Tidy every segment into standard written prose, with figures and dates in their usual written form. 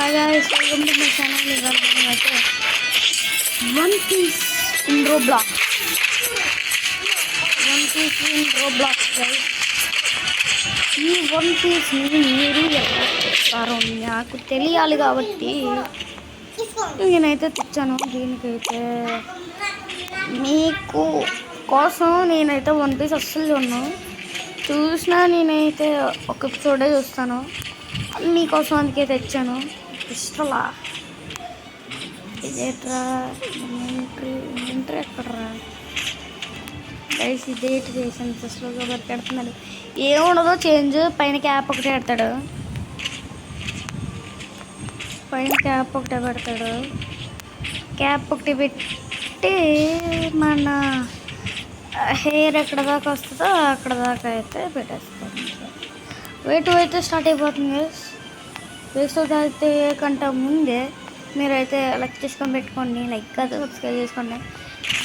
Hi guys, welcome to my channel. అయితే one piece in Roblox guys. ఈ one పీస్ని మీరు ఎలా చేస్తారో నాకు తెలియాలి కాబట్టి నేనైతే తెచ్చాను. దీనికైతే మీకు కోసం నేనైతే వన్ పీస్ అస్సలు చూసినా నేనైతే ఒక ఎపిసోడే చూస్తాను. మీకోసం అందుకే తెచ్చాను. ఇష్టలా ఇదేట్రా ఎంట్రీ ఎక్కడరా గైస్, ఇదేంటి సెన్సెస్లోగా పెడుతున్నాడు. ఏముండదో చేంజ్. పైన క్యాప్ ఒకటే పెడతాడు, క్యాప్ ఒకటి పెట్టి మన హెయిర్ ఎక్కడ దాకా వస్తుందో అక్కడ దాకా అయితే పెట్టేస్తాం. వెయిట్ అయితే స్టార్ట్ అయిపోతుంది గైస్. వేస్ట్ అయితే కంటే ముందే మీరైతే లైక్ చేసుకొని పెట్టుకోండి. లైక్ అయితే సబ్స్క్రైబ్ చేసుకోండి.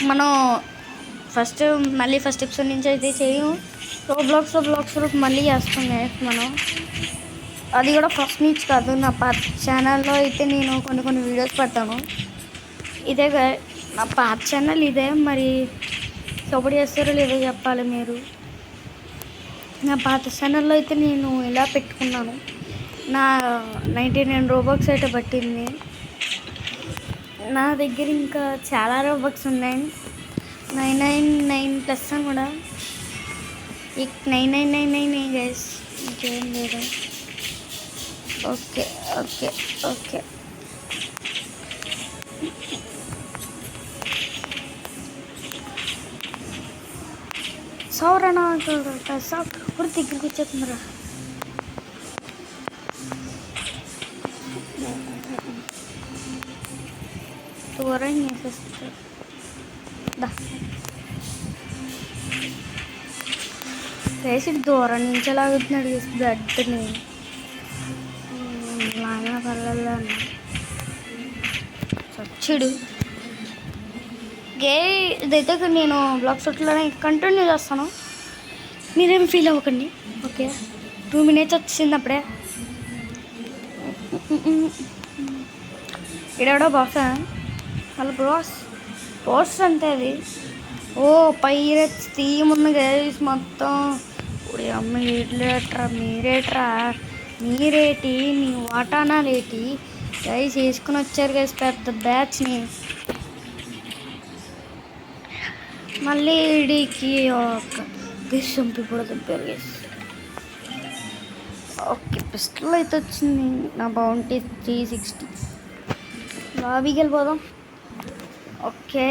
మనం ఫస్ట్ ఎపిసోడ్ నుంచి అయితే చేయము. బ్లాగ్స్ మళ్ళీ చేస్తాం గైస్ మనం. అది కూడా ఫస్ట్ నుంచి కాదు, నా పాత ఛానల్లో అయితే నేను కొన్ని వీడియోస్ పెడతాను. ఇదే నా పాత ఛానల్ ఇదే. మరి సపోర్ట్ చేస్తారో లేదో చెప్పాలి మీరు. నా పాత ఛానల్లో అయితే నేను ఇలా పెట్టుకున్నాను. నా 99 రోబక్స్ అయితే పట్టింది. నా దగ్గర ఇంకా చాలా రోబక్స్ ఉన్నాయి. 999 ప్లస్ అని కూడా. ఈ 9999 గైస్, ఇంకేం లేదు. ఓకే సౌరణ ఇప్పుడు దగ్గరికి వచ్చేస్తుందిరా. దూరం వేసేస్తారు. వేసి దూరం నుంచి లాగుతున్నాడు గడ్డని. లాగా పర్వాలేదు అన్న చచ్చుడు. ఇదైతే నేను బ్లాగ్ షాట్లోనే కంటిన్యూ చేస్తాను. మీరేం ఫీల్ అవ్వకండి. ఓకే, 2 minutes వచ్చింది అప్పుడే. ఇడెవడో బాసా వాళ్ళ బాస్ అంటే అది. ఓ పైరట్స్ థీమ్ ఉంది గైస్ మొత్తం. అమ్మ మీరేటి మీ వాటానా లేటి గైస్ వేసుకుని వచ్చారు గైస్ పెద్ద బ్యాచ్ని. మళ్ళీ ఇడికి గైస్ చంపిపోవడం దింపారు గైస్. ఓకే, పిస్టల్ అయితే వచ్చింది. నా బౌంటీ 360. లాబీకి వెళ్ళిపోదాం. ఓకే,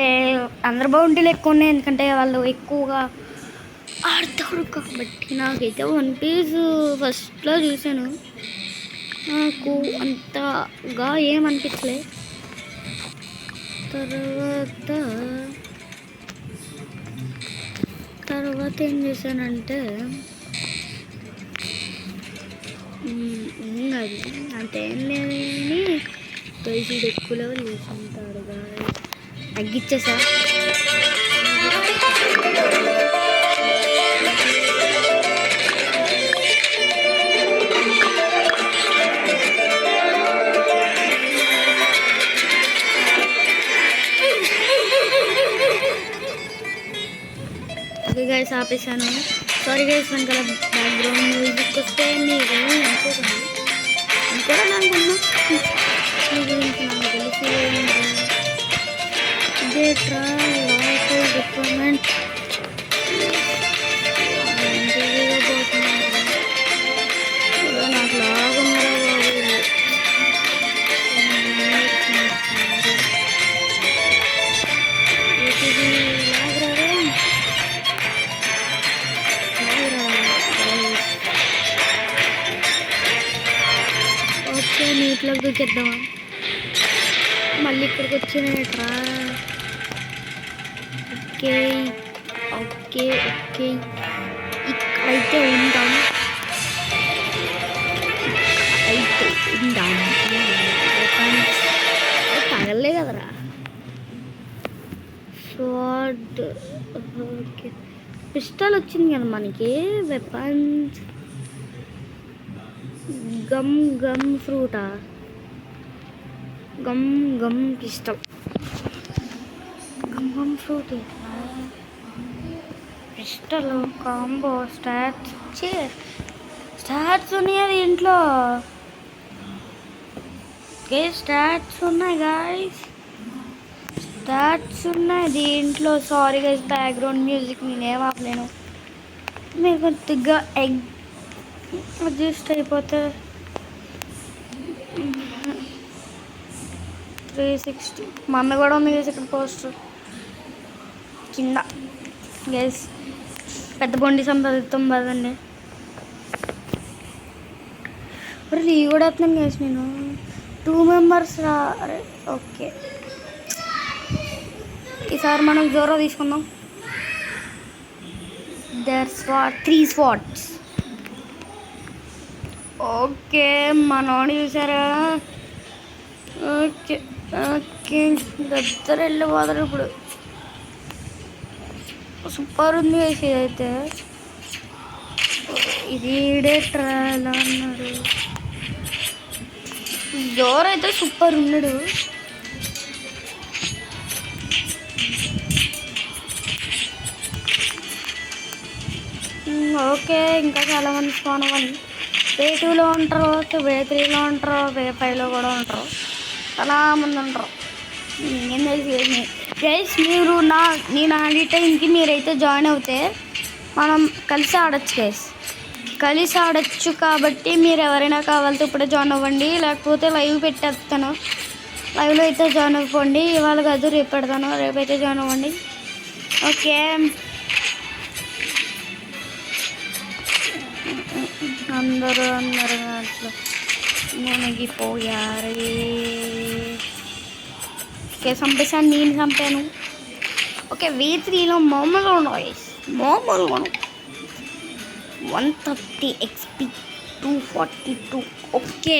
అందరు బౌంటీలు ఎక్కువ ఉన్నాయి ఎందుకంటే వాళ్ళు ఎక్కువగా ఆడతారు కాబట్టి. నాకైతే వన్ పీస్ ఫస్ట్లో చూశాను, నాకు అంతగా ఏమనిపించలే. తర్వాత ఏం చేశానంటే అది అంతేం లేదని తెలిసి ఎక్కువ లెవెల్ చేసుకుంటాడు. తగ్గించేసా. గైస్ ఆపేసాను. సారీ గైస్, వెనకాల బ్యాక్గ్రౌండ్ మ్యూజిక్ వస్తే మీరు అనుకోకండి. అనుకోరా అనుకున్నా మీ గురించి నాకు తెలిసి ఇదే లాకల్ రిక్వైర్మెంట్ నాకు లాగుందా నీటిలోకి దూకేద్దామా. మళ్ళీ ఇక్కడికి వచ్చినట్రా. ఓకే ఇక్కడైతే ఉంటాం. తగలే కదరా షార్ట్. ఓకే, పిస్టల్ వచ్చింది కదా మనకి. వెపన్స్ గమ్ ఫ్రూటా gum gum pistol gum gum fruit pistol combo stats ఉన్నాయి అది ఇంట్లో స్టాట్స్ ఉన్నాయి గాయస్ స్టాట్స్ ఉన్నాయి దీంట్లో. సారీ గైస్ బ్యాక్గ్రౌండ్ మ్యూజిక్ నేనేం ఆపలేను, మీరు కొద్దిగా అడ్జస్ట్ అయిపోతే. 360 మా అమ్మ కూడా ఉంది గైస్ ఇక్కడ పోస్టర్ కింద. గైస్ పెద్ద బొండి సంపాదిస్తాం పదండి. ఇది కూడా వస్తున్నాను గైస్ నేను 2 మెంబర్స్ రా. ఓకే ఈసారి మనం జోరో తీసుకుందాం. Three swords. ఓకే మనోడు చూసారా. ఓకే ఓకే దగ్గర వెళ్ళిపోతారు ఇప్పుడు. సూపర్ ఉంది వేసి అయితే. ఇది ఎలా అన్నాడు జోరు అయితే సూపర్ ఉన్నాడు. ఓకే ఇంకా చాలామంది స్పాన్ అవ్వాలి. వే2లో ఉంటారు, వే3లో ఉంటారు, వే5లో కూడా ఉంటారు, చాలామంది ఉంటారు. ఏం తెలిసి గైస్ మీరు నేను ఆడే టైంకి మీరైతే జాయిన్ అవుతే మనం కలిసి ఆడచ్చు గైస్, కలిసి ఆడచ్చు. కాబట్టి మీరు ఎవరైనా కావాలంటే ఇప్పుడే జాయిన్ అవ్వండి, లేకపోతే లైవ్ పెట్టేస్తాను. లైవ్లో అయితే జాయిన్ అవ్వండి. ఇవాళ కాదు రేపు పెడతాను, రేపైతే జాయిన్ అవ్వండి. ఓకే అందరూ అట్లా మునిగిపోయారు. ఓకే చంపేసాను, నేను చంపాను. ఓకే వే3లో మామూలు ఉన్నాయి, మామూలు 130 XP 242. ఓకే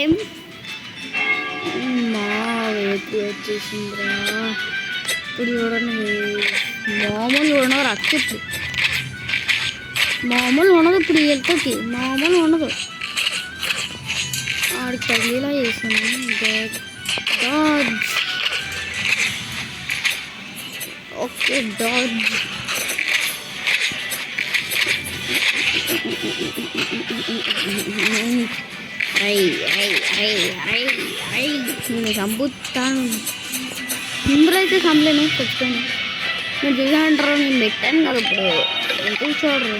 మా వే3 వచ్చేసిందిరా. ఇప్పుడు చూడండి మామూలు ఉండదు రక్త, ఇప్పుడు మామూలు ఉండదు. ఇప్పుడు వెళ్తుంది మామూలు ఉండదు. ఆడికి తగిలేలా చేసాను. డాడ్జ్. Okay dodge. నేను చంపుతాను. ఇందులో అయితే చంపలేను, చచ్చిపోయాను. నేను చూసానంటారు, నేను పెట్టాను కదా ఇప్పుడు. ఎందుకు చూడరు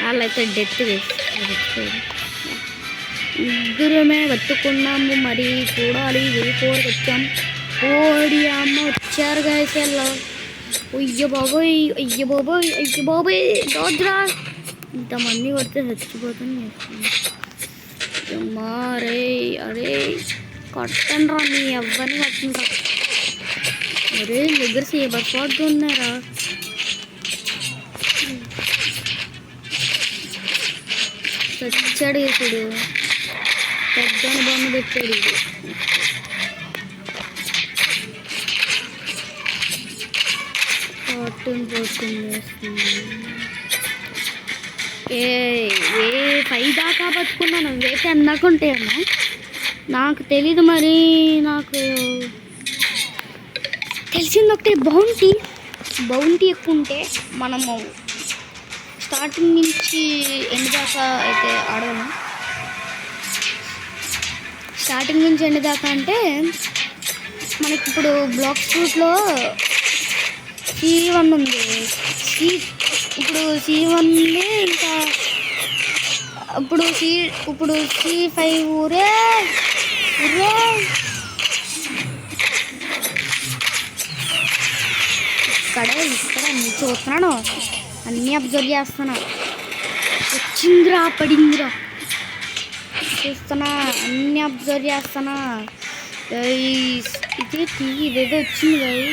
వాళ్ళైతే డెత్ చచ్చిపోయారు. ముగ్గురమే బతుకున్నాము, మరి చూడాలి. వే4 వచ్చాం. ఓడి అమ్మ వచ్చారు గాయసెల్లో. అయ్య బాబోయ్, అయ్య బాబోయ్, అయ్య బాబోయ్ దోద్రా. ఇంతమంది కొడితే చచ్చిపోతుంది. అమ్మా అరే అరే కొట్టండి రా, మీ ఎవరిని కట్టుంటా. అరే దగ్గర సేబర్ పాటు ఉన్నారా. చచ్చాడు ఇప్పుడు, పెద్ద బొమ్మ పెట్టాడు ఇది. వే5 దాకా బతుకున్నాను, వే10 దాకా ఉంటాయమ్మా నాకు తెలీదు. మరి నాకు తెలిసింది ఒకటి, బౌంటీ ఎక్కువ ఉంటే మనము స్టార్టింగ్ నుంచి ఎండ్ దాకా అయితే ఆడగలను. స్టార్టింగ్ నుంచి ఎండ్ దాకా అంటే మనకి ఇప్పుడు బ్లాక్ ఫ్రూట్లో C1 ఉంది, ఇప్పుడు C1 ఉంది. ఇంకా ఇప్పుడు C5 ఊరే ఇక్కడ అన్నీ చూస్తున్నాను, అన్నీ అబ్జర్వ్ చేస్తున్నా. వచ్చిందిరా, పడిందిరా, చూస్తున్నా, అన్నీ అబ్జర్వ్ చేస్తున్నా. ఇదేదో వచ్చింది కదా.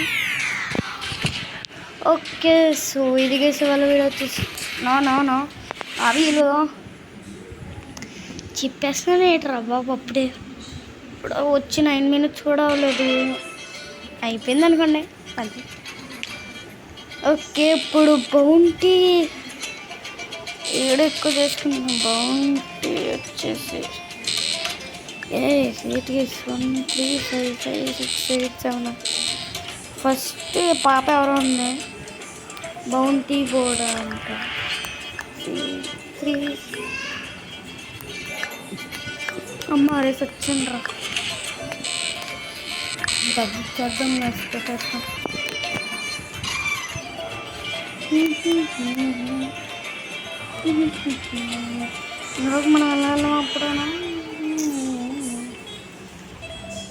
ఓకే సో ఇది గేసే వాళ్ళ వీడియో వచ్చేసి నో ఆ వీళ్ళు చెప్పేస్తున్నాను ఏంట్రా బాబు. అప్పుడే ఇప్పుడు వచ్చి 9 minutes కూడా అవ్వలేదు, అయిపోయింది అనుకోండి అది. ఓకే ఇప్పుడు బౌంటీ ఏడు ఎక్కువ చేసుకుంటున్నాం. బౌంటీ వచ్చేసి ఎయిట్ గేస్ 1 3 5 5 6 8 7. ఫస్ట్ పాప ఎవరో ఉంది, బౌంటీ బోర్డ్ అంట. 3 అమ్మ రేపు వచ్చిండ్రా తగ్గించేద్దాం, నెక్స్ట్ పెట్టేస్తాం. ఈరోజు మనం వెళ్ళాలి అప్పుడేనా.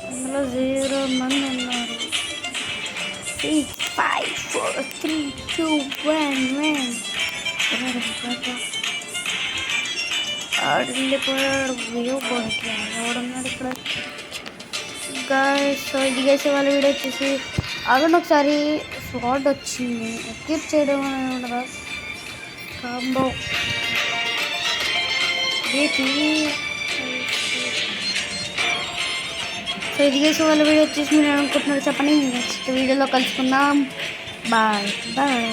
అందులో 0 మంది ఉన్నారు. 6 5 4 3 2 1 ఆడిపోయాడు. వ్యూ పోటీ ఎవడున్నాడు ఇక్కడ గాయస్. సో ఇది గైస్ వాళ్ళ వీడియో వచ్చేసి అగండి ఒకసారి స్వాడ్ వచ్చింది ఎక్కిప్ చేయడం అనేది ఉండదా కాంబో సో ఇది గైస్ వాళ్ళ వీడియో వచ్చేసి మీరు అనుకుంటున్నారు చెప్పండి. నెక్స్ట్ వీడియోలో కలుసుకుందాం. Bye bye.